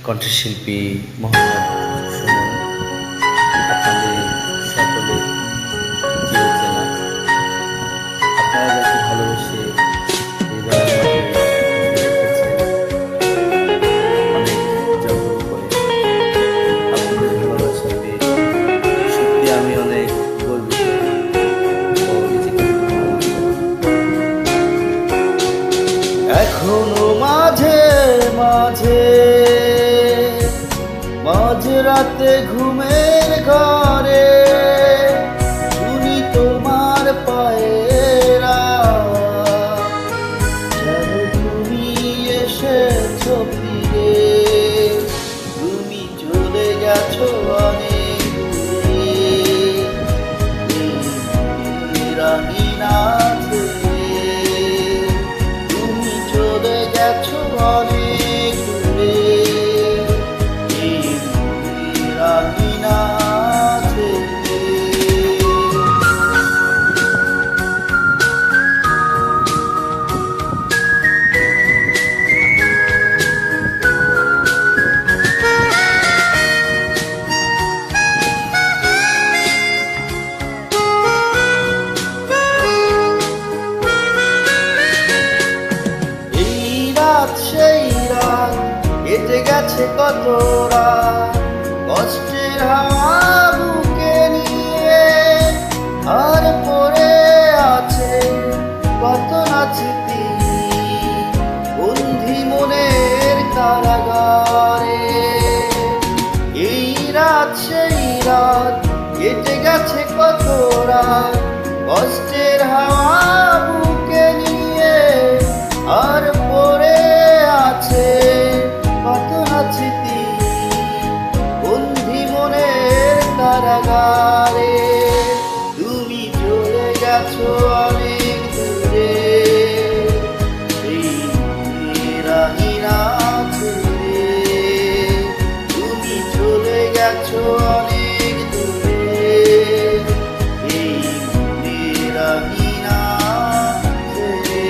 কণ্ঠশিল্পী মোহাম্মদ সুমন, আপনাদের সকলে চিরচেনা। আপনারা যাকে ভালোবেসে হৃদয়ের মাঝে রেখেছেন অনেক যত্ন করে, আপনাদের ভালোবাসা পেয়ে সত্যি আমি অনেক গর্বিত ও নিজেকে এখনো মাঝে মাঝে মাঝরাতে ঘুমের ঘরে শুনি তোমার পায়েরা, যেন তুমি এসেছো ফিরে, তুমি চলে গেছো অনেক দূরে রাঙিনা ছেড়ে, তুমি চলে গেছো অনেক দূরে রাঙিনা ছেড়ে। এই রাত সেই রাত কেটে গেছে কত রাত, কষ্টের হাওয়া বুকে নিয়ে, আর পড়ে আছে কত না স্মৃতি বন্দি মনের কারাগারে। এই রাত সেই রাত কেটে গেছে কত রাত, কষ্টের হাওয়া বুকে নিয়ে, আর পড়ে আছে কত না স্মৃতি বন্দি মনের কারাগারে। তুমি চলে গেছো অনেক দূরে এই রাঙিনা ছেড়ে, তুমি চলে গেছো অনেক দূরে এই রাঙিনা ছেড়ে।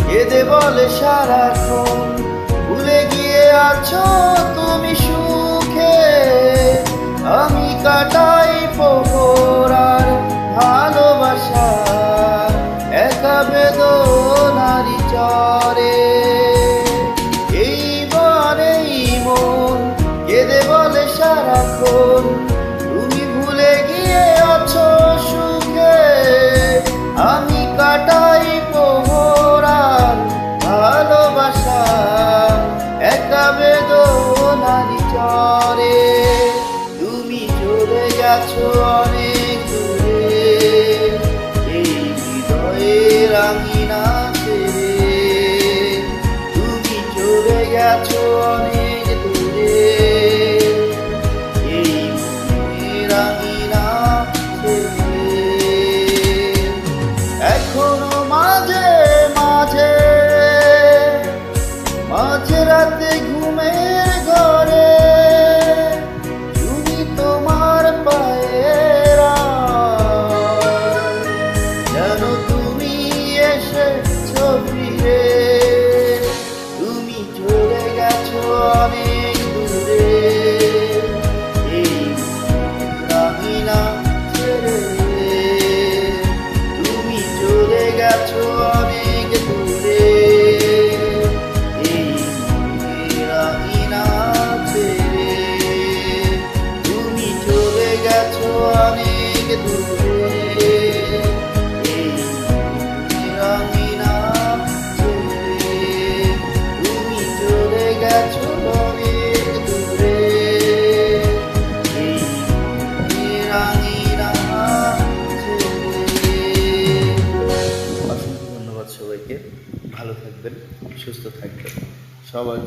কেঁদে বলে সারাক্ষণ ভুলে গিয়ে আছো তুমি সুখে, আমি কাটাই প্রহর আর ভালোবাসা একা বেদনারি চরে। এই বনেই মন কেঁদে বলে সারাক্ষণ তুমি ভুলে গিয়ে আছো সুখে, আমি কাটাই প্রহর আর ভালোবাসা একা বেদনারি চরে। তুমি চলে গেছো অনেক দূরে এই হৃদয়ে রাঙিনা ছেড়ে, তুমি চলে গেছো অনেক দূরে এই রাঙিনা ছেড়ে। এখনো মাঝে মাঝে মাঝরাতে ঘুমের ঘরে শুনি তোমার পায়েরা, যেন তুমি এসেছো ফিরে, তুমি চলে গেছো অনেক দূরে এই রাঙিনা ছেড়ে, তুমি চলে গেছো অনেক দূরে এই রাঙিনা ছেড়ে, তুমি চলে গেছো অনেক দূরে এই রাঙিনা ছেড়ে, তুমি চলে গেছো অনেক দূরে এই রাঙিনা ছেড়ে। অসংখ্য ধন্যবাদ সবাইকে, ভালো থাকবেন, সুস্থ থাকবেন সবার।